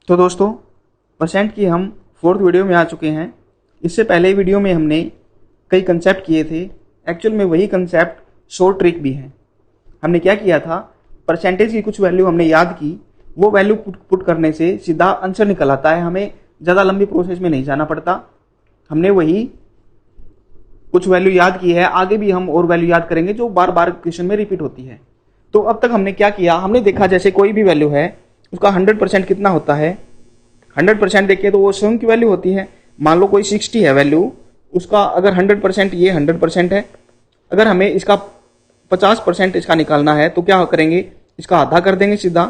तो दोस्तों, परसेंट की हम फोर्थ वीडियो में आ चुके हैं। इससे पहले वीडियो में हमने कई कंसेप्ट किए थे। एक्चुअल में वही कंसेप्ट शॉर्ट ट्रिक भी है। हमने क्या किया था, परसेंटेज की कुछ वैल्यू हमने याद की, वो वैल्यू पुट करने से सीधा आंसर निकल आता है, हमें ज़्यादा लंबी प्रोसेस में नहीं जाना पड़ता। हमने वही कुछ वैल्यू याद की है, आगे भी हम और वैल्यू याद करेंगे जो बार बार क्वेश्चन में रिपीट होती है। तो अब तक हमने क्या किया, हमने देखा जैसे कोई भी वैल्यू है उसका 100% कितना होता है। 100% देखिए तो वो स्वयं की वैल्यू होती है। मान लो कोई 60 है वैल्यू, उसका अगर 100% ये 100% है, अगर हमें इसका 50% इसका निकालना है तो क्या करेंगे, इसका आधा कर देंगे सीधा।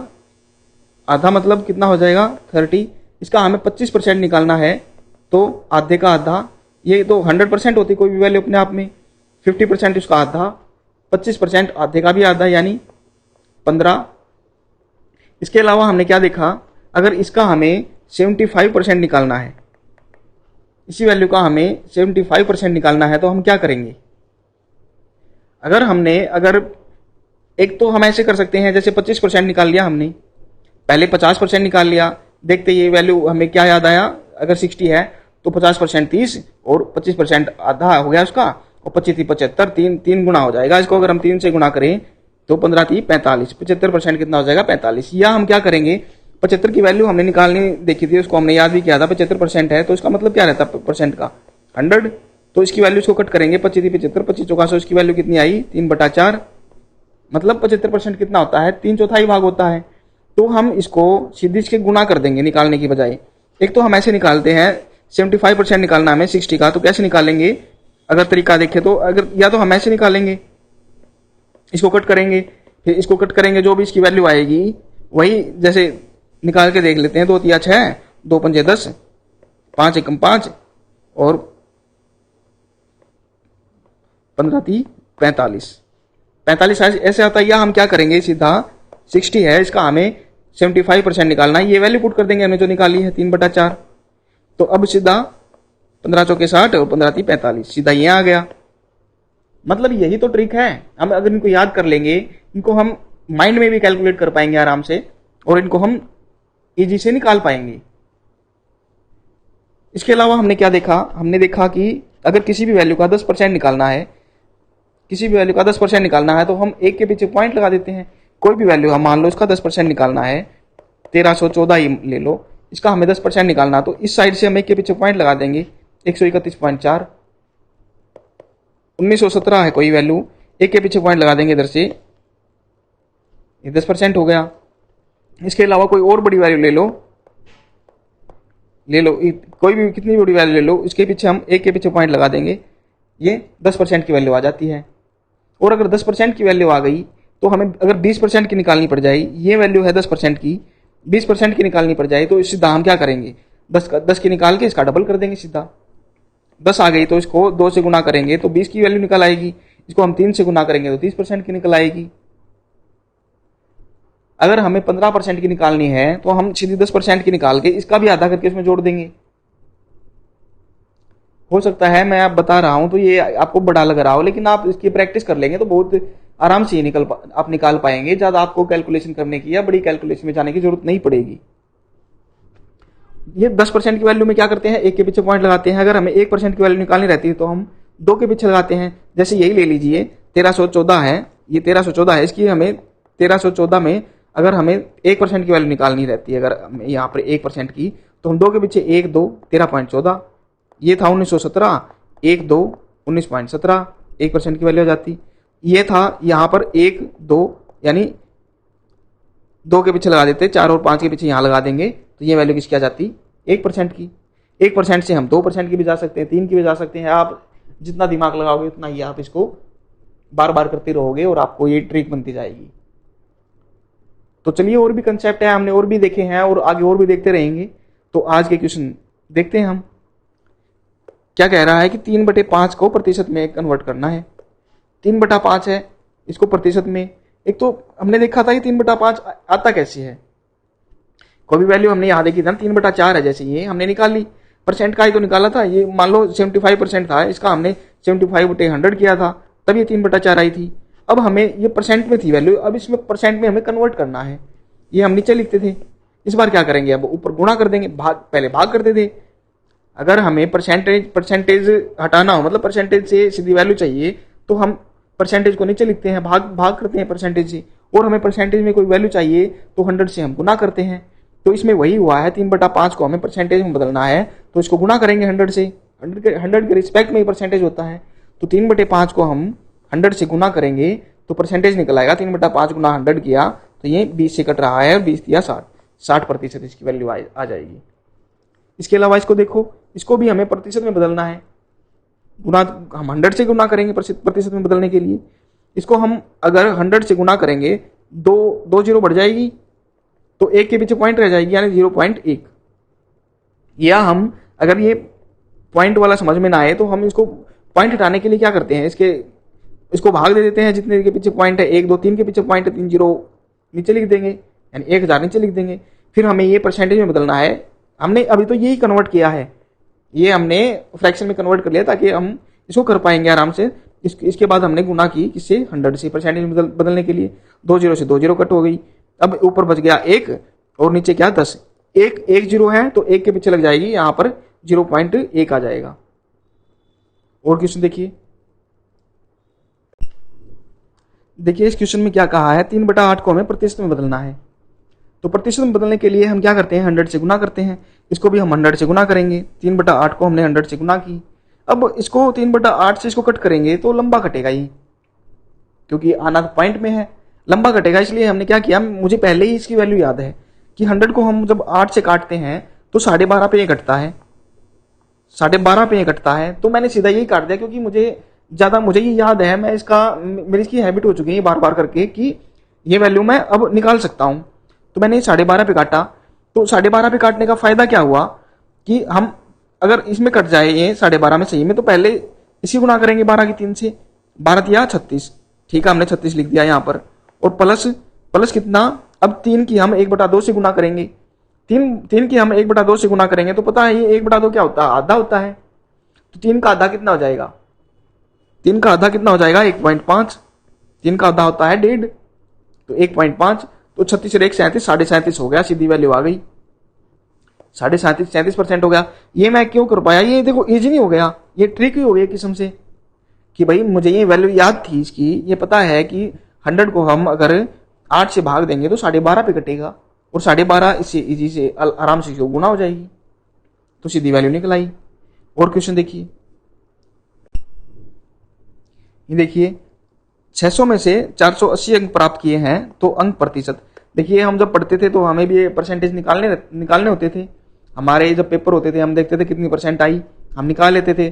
आधा मतलब कितना हो जाएगा 30। इसका हमें 25% निकालना है तो आधे का आधा, ये तो 100% होती कोई भी वैल्यू अपने आप में। 50% इसका आधा, 25% आधे का भी आधा यानी 15। इसके अलावा हमने क्या देखा, अगर इसका हमें 75% निकालना है, इसी वैल्यू का हमें 75% निकालना है तो हम क्या करेंगे। अगर एक तो हम ऐसे कर सकते हैं, जैसे 25% निकाल लिया हमने, पहले 50% निकाल लिया। देखते ये वैल्यू हमें क्या याद आया, अगर 60 है तो 50% 30 और 25% आधा हो गया उसका, और 25 75, तीन गुना हो जाएगा इसको। अगर हम 3 से गुना करें तो 15 30 45, 75% कितना हो जाएगा 45। या हम क्या करेंगे, 75 की वैल्यू हमने निकालनी देखी थी, उसको हमने याद भी किया था। 75% है तो इसका मतलब क्या रहता है परसेंट का 100, तो इसकी वैल्यू इसको कट करेंगे। 25 75, 25 चौका 100, इसकी वैल्यू कितनी आई 3/4, मतलब 75% कितना होता है 3/4 भाग होता है। तो हम इसको सीधे इसके गुना कर देंगे निकालने की बजाय। एक तो हम ऐसे निकालते हैं, 75% निकालना हमें 60 का, तो कैसे निकालेंगे अगर तरीका देखें तो, अगर या तो हम ऐसे निकालेंगे, इसको कट करेंगे, फिर इसको कट करेंगे, जो भी इसकी वैल्यू आएगी वही जैसे निकाल के देख लेते हैं। 2 3 6, 2 5 10, 5 1 5 और 15 30 45, 45 ऐसे आता है। या हम क्या करेंगे, सीधा 60 है, इसका हमें 75% निकालना है, ये वैल्यू पुट कर देंगे हमने जो निकाली है 3/4। तो अब सीधा 15 चौके 60 और 15 30 45, सीधा ये आ गया। मतलब यही तो ट्रिक है। हम अगर इनको याद कर लेंगे, इनको हम माइंड में भी कैलकुलेट कर पाएंगे आराम से, और इनको हम इजी से निकाल पाएंगे। इसके अलावा हमने क्या देखा, हमने देखा कि अगर किसी भी वैल्यू का 10% निकालना है, किसी भी वैल्यू का 10% निकालना है तो हम एक के पीछे पॉइंट लगा देते हैं। कोई भी वैल्यू हम मान लो इसका 10% निकालना है, 1314 ही ले लो, इसका हमें 10% निकालना, तो इस साइड से हम एक के पीछे पॉइंट लगा देंगे। 131.4, 1917 है कोई वैल्यू, एक के पीछे पॉइंट लगा देंगे इधर से, ये 10% हो गया। इसके अलावा कोई और बड़ी वैल्यू ले लो कोई भी कितनी बड़ी वैल्यू ले लो, इसके पीछे हम एक के पीछे पॉइंट लगा देंगे, ये 10% की वैल्यू आ जाती है। और अगर 10% की वैल्यू आ गई तो हमें अगर 20% की निकालनी पड़ जाए, ये वैल्यू है 10% की, 20% की निकालनी पड़ जाए तो सीधा हम क्या करेंगे, 10 की निकाल के इसका डबल कर देंगे सीधा। 10 आ गई तो इसको 2 से गुना करेंगे तो 20 की वैल्यू निकल आएगी, इसको हम 3 से गुना करेंगे तो 30% की निकल आएगी। अगर हमें 15% की निकालनी है तो हम सीधी 10% की निकाल के इसका भी आधा करके इसमें जोड़ देंगे। हो सकता है मैं आप बता रहा हूं तो ये आपको बड़ा लग रहा हो, लेकिन आप इसकी प्रैक्टिस कर लेंगे तो बहुत आराम से ये आप निकाल पाएंगे। ज्यादा आपको कैलकुलेशन करने की या बड़ी कैलकुलेशन में जाने की जरूरत नहीं पड़ेगी। ये 10% की वैल्यू में क्या करते हैं, एक के पीछे पॉइंट लगाते हैं। अगर हमें 1% की वैल्यू निकालनी रहती है तो हम 2 के पीछे लगाते हैं। जैसे यही ले लीजिए 1314 है, ये 1314 है, इसकी हमें 1314 में अगर हमें 1% की वैल्यू निकालनी रहती है, अगर यहाँ पर 1% की, तो हम 2 के पीछे 1 2 13.14, ये था 1917, 1 2 19.17, 1% की वैल्यू आ जाती। ये था यहाँ पर 1 2 यानी 2 के पीछे लगा देते, 4 और 5 के पीछे यहाँ लगा देंगे तो ये वैल्यू किसकी आ जाती 1% की। 1% से हम 2% की भी जा सकते हैं, 3 की भी जा सकते हैं। आप जितना दिमाग लगाओगे उतना ही आप इसको बार बार करते रहोगे और आपको ये ट्रिक बनती जाएगी। तो चलिए, और भी कंसेप्ट है, हमने और भी देखे हैं और आगे और भी देखते रहेंगे। तो आज के क्वेश्चन देखते हैं हम। क्या कह रहा है कि 3/5 को प्रतिशत में कन्वर्ट करना है। 3/5 है, इसको प्रतिशत में, एक तो हमने देखा था कि 3/5 आता कैसे है। कोई भी वैल्यू हमने यहाँ देखी था 3/4 है, जैसे ये हमने निकाल ली, परसेंट का ही तो निकाला था। ये मान लो 75% था, इसका हमने 75/100 किया था, तब ये 3/4 आई थी। अब हमें ये परसेंट में थी वैल्यू, अब इसमें परसेंट में हमें कन्वर्ट करना है। ये हम नीचे लिखते थे इस बार क्या करेंगे, अब ऊपर गुणा कर देंगे, पहले भाग करते थे। अगर हमें परसेंटेज हटाना हो, मतलब परसेंटेज से सीधी वैल्यू चाहिए, तो हम परसेंटेज को नीचे लिखते हैं, भाग करते हैं परसेंटेज से। और हमें परसेंटेज में कोई वैल्यू चाहिए तो 100 से हम गुना करते हैं। तो इसमें वही हुआ है, 3/5 को हमें परसेंटेज में बदलना है तो इसको गुना करेंगे 100 से। 100 के रिस्पेक्ट में ही परसेंटेज होता है, तो 3/5 को हम 100 से गुना करेंगे तो परसेंटेज निकल आएगा। 3/5 गुना 100 किया तो ये 20 से कट रहा है, 20 दिया 60% इसकी वैल्यू आ जाएगी। इसके अलावा इसको देखो, इसको भी हमें प्रतिशत में बदलना है। गुना हम 100 से गुना करेंगे प्रतिशत में बदलने के लिए। इसको हम अगर 100 से गुना करेंगे, दो जीरो बढ़ जाएगी तो एक के पीछे पॉइंट रह जाएगी, यानी 0.1। या हम अगर ये पॉइंट वाला समझ में ना आए तो हम इसको पॉइंट हटाने के लिए क्या करते हैं, इसको भाग दे देते हैं, जितने के पीछे पॉइंट है 1 2 3 के पीछे पॉइंट है, 3 जीरो नीचे लिख देंगे, यानी 1000 नीचे लिख देंगे। फिर हमें ये परसेंटेज में बदलना है। हमने अभी तो यही कन्वर्ट किया है, ये हमने फ्रैक्शन में कन्वर्ट कर लिया ताकि हम इसको कर पाएंगे आराम से। इसके बाद हमने गुना की किससे, 100 से, परसेंटेज में बदलने के लिए। 2 जीरो से 2 जीरो कट हो गई। अब ऊपर बच गया 1 और नीचे क्या 10। एक जीरो है तो 1 के पीछे लग जाएगी, यहाँ पर 0.1 आ जाएगा। और क्वेश्चन देखिए इस क्वेश्चन में क्या कहा है, 3/8 को हमें प्रतिशत में बदलना है। तो प्रतिशत में बदलने के लिए हम क्या करते हैं, 100 से गुना करते हैं। इसको भी हम 100 से गुना करेंगे। 3/8 को हमने 100 से गुना की। अब इसको 3/8 से इसको कट करेंगे तो लंबा कटेगा ये, क्योंकि आना तो पॉइंट में है, लंबा कटेगा। इसलिए हमने क्या किया, मुझे पहले ही इसकी वैल्यू याद है कि 100 को हम जब 8 से काटते हैं तो 12.5 पे ये कटता है, 12.5 पे ये कटता है। तो मैंने सीधा यही काट दिया, क्योंकि मुझे ये याद है, मेरी इसकी हैबिट हो चुकी है बार बार करके कि ये वैल्यू मैं अब निकाल सकता हूँ। तो मैंने 12.5 पे काटा। तो 12.5 पे काटने का फायदा क्या हुआ कि हम अगर इसमें कट जाए ये 12.5 में सही में, तो पहले इसी गुना करेंगे 12 की 3 से, 12 दिया 36, ठीक है, हमने 36 लिख दिया यहाँ पर। और प्लस कितना, अब 3 की हम 1/2 से गुना करेंगे। 3 की हम 1/2 से गुना करेंगे तो पता है ये 1/2 क्या होता है, आधा होता है। तो 3 का आधा कितना हो जाएगा, 3 का आधा कितना हो जाएगा, 1.5। 3 का आधा होता है 1.5, तो 1.5, तो 36 और 1 37, 37.5 हो गया, सीधी वैल्यू आ गई 37.5, 37% हो गया। ये मैं क्यों कर पाया, ये देखो इजी नहीं हो गया, ये ट्रिक ही हो गई किस्म से कि भाई मुझे ये वैल्यू याद थी इसकी, ये पता है कि 100 को हम अगर 8 से भाग देंगे तो 12.5 पे कटेगा, और 12.5 इससे इजी से आराम से गुना हो जाएगी, तो सीधी वैल्यू निकल आई। और क्वेश्चन देखिए, ये देखिए 600 में से 480 अंक प्राप्त किए हैं तो अंक प्रतिशत। देखिए हम जब पढ़ते थे तो हमें भी परसेंटेज निकालने होते थे। हमारे जब पेपर होते थे हम देखते थे कितनी परसेंट आई, हम निकाल लेते थे।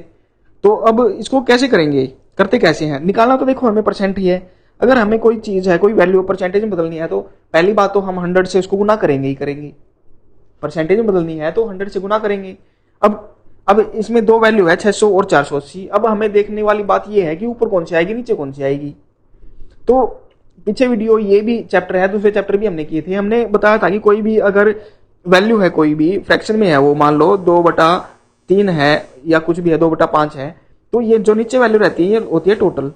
तो अब इसको कैसे करेंगे, करते कैसे हैं, निकालना तो देखो हमें परसेंट ही है। अगर हमें कोई चीज़ है, कोई वैल्यू परसेंटेज में बदलनी है तो पहली बात तो हम 100 से उसको गुना करेंगे ही करेंगे। परसेंटेज में बदलनी है तो 100 से गुना करेंगे। अब इसमें दो वैल्यू है 600 और 480। अब हमें देखने वाली बात यह है कि ऊपर कौन सी आएगी, नीचे कौन सी आएगी। तो पीछे वीडियो ये भी चैप्टर है, दूसरे चैप्टर भी हमने किए थे। हमने बताया था कि कोई भी अगर वैल्यू है, कोई भी फ्रैक्शन में है, वो मान लो 2/3 है या कुछ भी है, 2/5 है, तो ये जो नीचे वैल्यू रहती है ये होती है टोटल,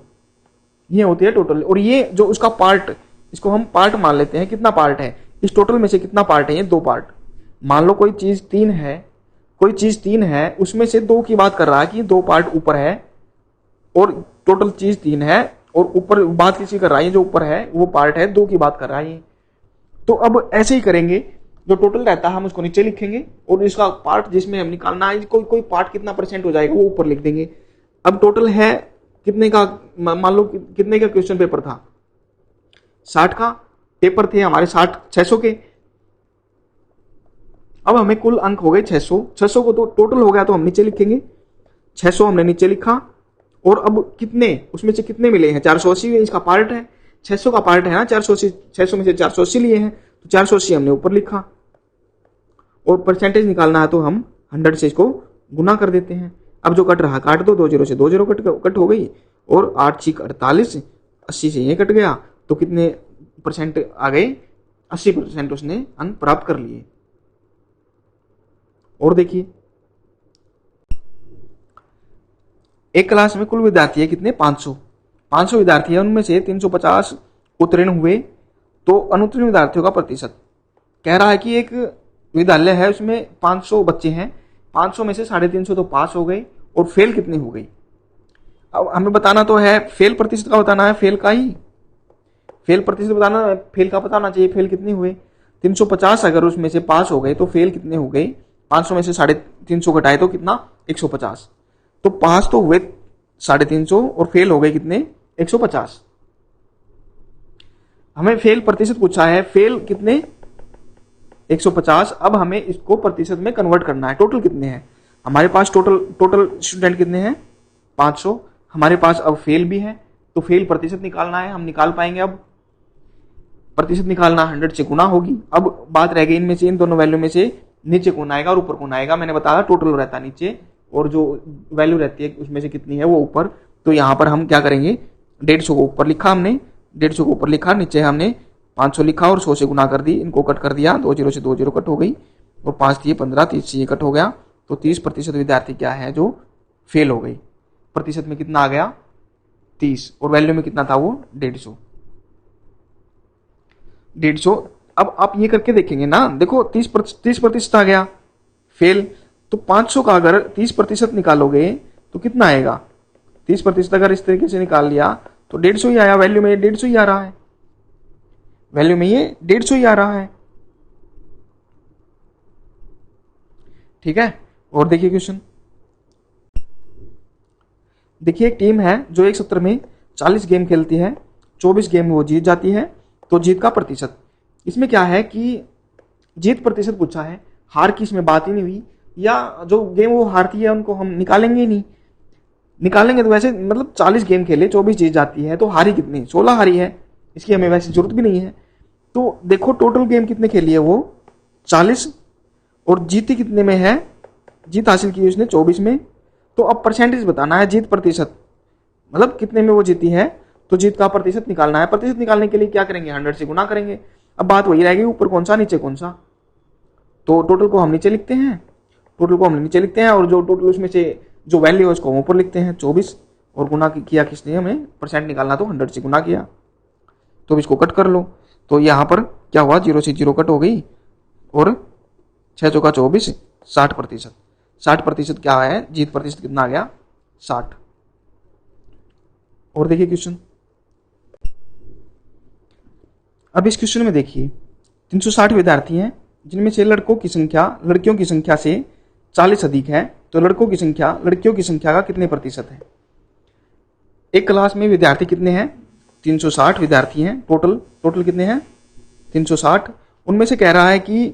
ये होती है टोटल। और ये जो उसका पार्ट, इसको हम पार्ट मान लेते हैं, कितना पार्ट है इस टोटल में से, कितना पार्ट है, ये 2 पार्ट। मान लो कोई चीज 3 है, कोई चीज 3 है, उसमें से 2 की बात कर रहा है कि 2 पार्ट ऊपर है और टोटल चीज 3 है, और ऊपर बात किसी कर रहा है, जो ऊपर है वो पार्ट है, 2 की बात कर रहा है। तो अब ऐसे ही करेंगे, जो टोटल रहता है हम उसको नीचे लिखेंगे और इसका पार्ट जिसमें हम निकालना है, कोई पार्ट कितना परसेंट हो जाएगा वो ऊपर लिख देंगे। अब टोटल है कितने का, मान लो कितने का क्वेश्चन पेपर था, 60 का पेपर थे हमारे, 600 के। अब हमें कुल अंक हो गए 600 को तो टोटल हो गया तो हम नीचे लिखेंगे, 600 हमने नीचे लिखा। और अब कितने, उसमें से कितने मिले हैं, 480 इसका पार्ट है, 600 का पार्ट है ना, 480, 600 में से 480 लिए हैं तो 480 हमने ऊपर लिखा। और परसेंटेज निकालना है तो हम 100 से इसको गुना कर देते हैं। अब जो कट रहा काट दो, 2 जीरो से 2 जीरो कट हो गई, और 8 6 48, 80 से ये कट गया, तो कितने परसेंट आ गए, 80% उसने अंक प्राप्त कर लिए। और देखिए एक क्लास में कुल विद्यार्थी है कितने, 500 विद्यार्थी है, उनमें से 350 उत्तीर्ण हुए, तो अनुत्तीर्ण विद्यार्थियों का प्रतिशत। कह रहा है कि एक विद्यालय है, उसमें 500 बच्चे हैं, 500 में से 350 तो पास हो गए और फेल कितनी हो गई। अब हमें बताना तो है, फेल प्रतिशत का बताना है, फेल का ही, फेल प्रतिशत बताना है, फेल का बताना चाहिए, फेल कितनी हुए। 350 अगर उसमें से पास हो गए तो फेल कितने हो गए, 500 में से 350 घटाए तो कितना, 150। तो पास तो हुए 350 और फेल हो गए कितने, 150। हमें फेल प्रतिशत पूछा है, फेल कितने, 150। अब हमें इसको प्रतिशत में कन्वर्ट करना है। टोटल कितने हैं हमारे पास, टोटल स्टूडेंट कितने हैं, 500। हमारे पास अब फेल भी है, तो फेल प्रतिशत निकालना है, हम निकाल पाएंगे। अब प्रतिशत निकालना 100 से गुना होगी। अब बात रह गई इनमें से, इन दोनों वैल्यू में से नीचे कौन आएगा और ऊपर कौन आएगा। मैंने बताया टोटल रहता है नीचे और जो वैल्यू रहती है उसमें से कितनी है वो ऊपर। तो यहाँ पर हम क्या करेंगे, 150 को ऊपर लिखा हमने, 150 को ऊपर लिखा, नीचे हमने 500 लिखा और 100 से गुना कर दी, इनको कट कर दिया, 2 0 से 2 0 कट हो गई और 5 दिए 15, 30 से ये कट हो गया। तो 30% विद्यार्थी क्या है जो फेल हो गई। प्रतिशत में कितना आ गया, 30, और वैल्यू में कितना था वो 150। अब आप ये करके देखेंगे ना, देखो 30% आ गया फेल। तो 500 का अगर 30% निकालोगे तो कितना आएगा, 30% अगर इस तरीके से निकाल लिया तो 150 ही आया, वैल्यू में ये 150 ही आ रहा है, वैल्यू में ये 150 ही आ रहा है। ठीक है, और देखिए क्वेश्चन, देखिए एक टीम है जो एक सत्र में 40 गेम खेलती है, 24 गेम वो जीत जाती है, तो जीत का प्रतिशत। इसमें क्या है कि जीत प्रतिशत पूछा है, हार की इसमें बात ही नहीं हुई, या जो गेम वो हारती है उनको हम निकालेंगे ही नहीं। निकालेंगे तो वैसे मतलब 40 गेम खेले, 24 जीत जाती है, तो हारी कितनी, 16 हारी है, इसकी हमें वैसे जरूरत भी नहीं है। तो देखो टोटल गेम कितने खेली है वो 40, और जीती कितने में है, जीत हासिल की उसने 24 में। तो अब परसेंटेज बताना है, जीत प्रतिशत मतलब कितने में वो जीती है, तो जीत का प्रतिशत निकालना है। प्रतिशत निकालने के लिए क्या करेंगे, 100 से गुना करेंगे। अब बात वही रहेगी, ऊपर कौन सा नीचे कौन सा। तो टोटल को हम नीचे लिखते हैं, टोटल को हम नीचे लिखते हैं, और जो टोटल उसमें से जो वैल्यू है उसको हम ऊपर लिखते हैं 24, और गुना किया किसने, हमें परसेंट निकालना तो 100 से गुना किया। तो इसको कट कर लो, तो यहाँ पर क्या हुआ, 0 से 0 कट हो गई, और 6 चौका 24, 60%। 60% क्या है, जीत प्रतिशत कितना आ गया, 60। और देखिए क्वेश्चन, अब इस क्वेश्चन में देखिए 360 विद्यार्थी हैं, जिनमें से लड़कों की संख्या लड़कियों की संख्या से 40 अधिक है, तो लड़कों की संख्या लड़कियों की संख्या का कितने प्रतिशत है। एक क्लास में विद्यार्थी कितने हैं, 360 विद्यार्थी हैं, टोटल कितने हैं, 360। उनमें से कह रहा है कि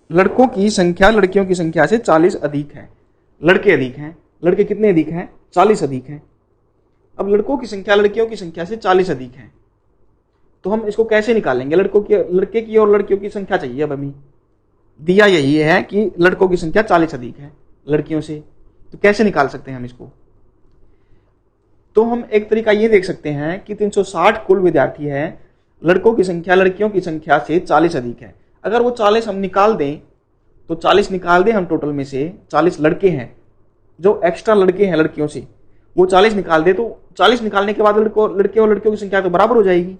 लड़कों की संख्या लड़कियों की संख्या से 40 अधिक है, लड़के अधिक हैं, लड़के कितने अधिक हैं, 40 अधिक हैं। अब लड़कों की संख्या लड़कियों की संख्या से 40 अधिक है, तो हम इसको कैसे निकालेंगे, लड़के की और लड़कियों की संख्या चाहिए। अब हमें दिया यही है कि लड़कों की संख्या 40 अधिक है लड़कियों से, तो कैसे निकाल सकते हैं हम इसको। तो हम एक तरीका ये देख सकते हैं कि 360 कुल विद्यार्थी है, लड़कों की संख्या लड़कियों की संख्या से 40 अधिक है। अगर वो 40 हम निकाल दें, तो 40 निकाल दें हम टोटल में से, 40 लड़के हैं, जो एक्स्ट्रा लड़के हैं लड़कियों से, वो 40 निकाल दे, तो 40 निकालने के बाद लड़के और लड़कियों की संख्या तो बराबर हो जाएगी।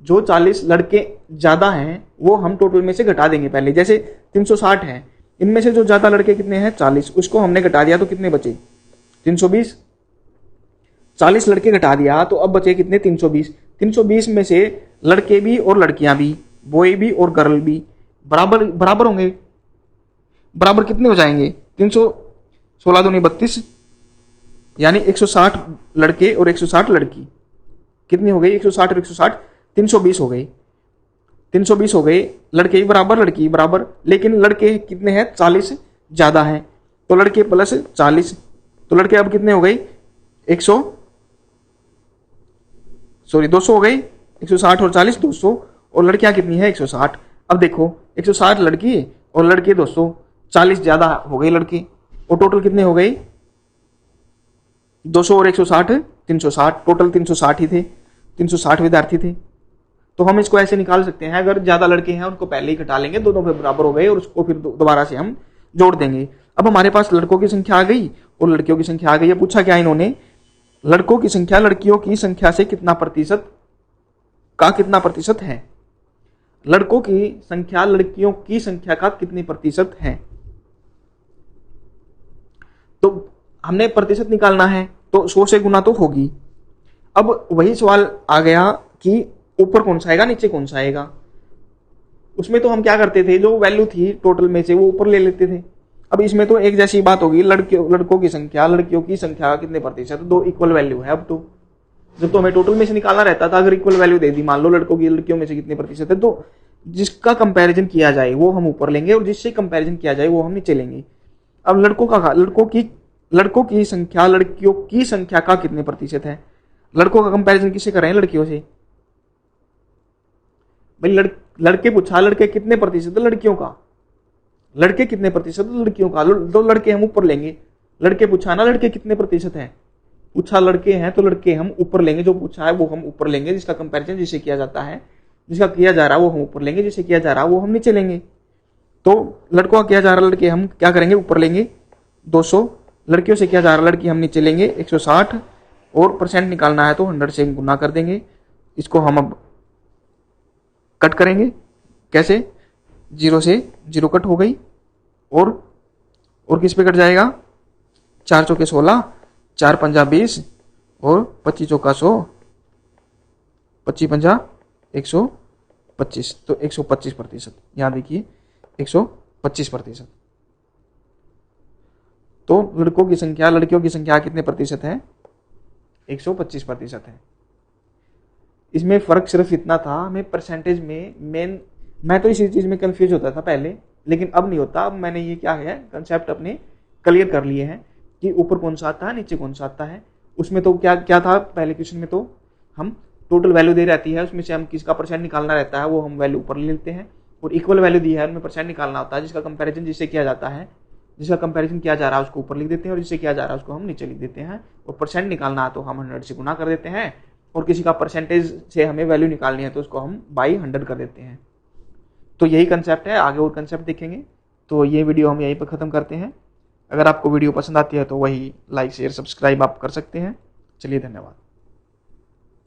जो 40 लड़के ज्यादा हैं वो हम टोटल में से घटा देंगे पहले। जैसे 360 है, इनमें से जो ज्यादा लड़के कितने हैं, 40, उसको हमने घटा दिया तो कितने बचे, 320। 40 लड़के घटा दिया तो अब बचे कितने, 320। 320 में से लड़के भी और लड़कियां भी, बॉय भी और गर्ल भी बराबर होंगे। बराबर कितने हो जाएंगे, 316 दूनी 32, यानी 160 लड़के और 160 लड़की, कितनी हो गई, 160 और 160 320 हो गई। 320 हो गए, लड़के ही बराबर लड़की बराबर, लेकिन लड़के कितने हैं, 40 ज्यादा हैं, तो लड़के प्लस 40, तो लड़के अब कितने हो गए, 200 हो गई, 160 और 40 200, और लड़कियां कितनी है, 160। अब देखो 160 लड़की और लड़के 200, 40 ज्यादा हो गए लड़के, और टोटल कितने हो गए, 200 और 160 360, टोटल 360 ही थे, 360 विद्यार्थी थे। तो हम इसको ऐसे निकाल सकते हैं, अगर ज्यादा लड़के हैं उनको पहले ही घटा लेंगे, दोनों पे बराबर हो गए, और उसको फिर दोबारा से हम जोड़ देंगे। अब हमारे पास लड़कों की संख्या आ गई और लड़कियों की संख्या आ गई। पूछा क्या इन्होंने, लड़कों की संख्या लड़कियों की संख्या से कितना प्रतिशत है। लड़कों की संख्या लड़कियों की संख्या का कितने प्रतिशत है। तो हमने प्रतिशत निकालना है तो 100 से गुना तो होगी। अब वही सवाल आ गया कि ऊपर कौन सा आएगा नीचे कौन सा आएगा। उसमें तो हम क्या करते थे, जो वैल्यू थी टोटल में से वो ऊपर ले लेते थे। अब इसमें तो एक जैसी बात होगी, लड़कों की संख्या लड़कियों की संख्या का कितने प्रतिशत, दो इक्वल वैल्यू है। अब तो जब तो हमें टोटल में से निकालना रहता था, अगर इक्वल वैल्यू दे दी, मान लो लड़कों की लड़कियों में से कितने प्रतिशत है, तो जिसका कंपैरिजन किया जाए वो हम ऊपर लेंगे और जिससे कंपैरिजन किया जाए वो हम नीचे लेंगे। अब लड़कों की संख्या लड़कियों की संख्या का कितने प्रतिशत है। लड़कों का कंपैरिजन किससे कर रहे हैं, लड़कियों से। भाई लड़के पूछा लड़के कितने प्रतिशत है लड़कियों का, लड़के कितने प्रतिशत लड़कियों का, तो लड़के हम ऊपर लेंगे। लड़के पूछा ना लड़के कितने प्रतिशत है, पूछा लड़के हैं तो लड़के हम ऊपर लेंगे, जो पूछा है वो हम ऊपर लेंगे, जिसका कंपैरिजन जिससे किया जाता है, जिसका किया जा रहा है वो हम ऊपर लेंगे, जिससे किया जा रहा है वो हम नीचे लेंगे। तो लड़कों का किया जा रहा है लड़के हम क्या करेंगे, ऊपर लेंगे 200, लड़कियों से किया जा रहा है लड़की हम नीचे लेंगे 160, और परसेंट निकालना है तो 100 से गुना कर देंगे। इसको हम अब कट करेंगे, कैसे, 0 से 0 कट हो गई, और किस पे कट जाएगा, 4 चौके 16, 4 पंजा 20, और 25 चौका 100, 25 पंजा 125, तो 125%। यहाँ देखिए 125%। तो लड़कों की संख्या लड़कियों की संख्या कितने प्रतिशत है, 125% है। इसमें फर्क सिर्फ इतना था, हमें परसेंटेज में मैं तो इसी चीज में कंफ्यूज होता था पहले, लेकिन अब नहीं होता। अब मैंने ये क्या है कंसेप्ट अपने क्लियर कर लिए हैं कि ऊपर कौन सा आता है नीचे कौन सा आता है। उसमें तो क्या था, पहले क्वेश्चन में तो हम टोटल वैल्यू दे रहती है, उसमें से हम किसका परसेंट निकालना रहता है वो हम वैल्यू ऊपर ले लेते हैं, और इक्वल वैल्यू दी है उनमें परसेंट निकालना होता है, जिसका कंपैरिजन जिससे किया जाता है, जिसका कंपैरिजन किया जा रहा है उसको ऊपर लिख देते हैं, और जिससे किया जा रहा है उसको हम नीचे लिख देते हैं। और परसेंट निकालना है तो हम 100 से गुना कर देते हैं, और किसी का परसेंटेज से हमें वैल्यू निकालनी है तो उसको हम बाई 100 कर देते हैं। तो यही कंसेप्ट है, आगे और कंसेप्ट देखेंगे। तो ये वीडियो हम यहीं पर ख़त्म करते हैं। अगर आपको वीडियो पसंद आती है तो वही लाइक शेयर सब्सक्राइब आप कर सकते हैं। चलिए धन्यवाद।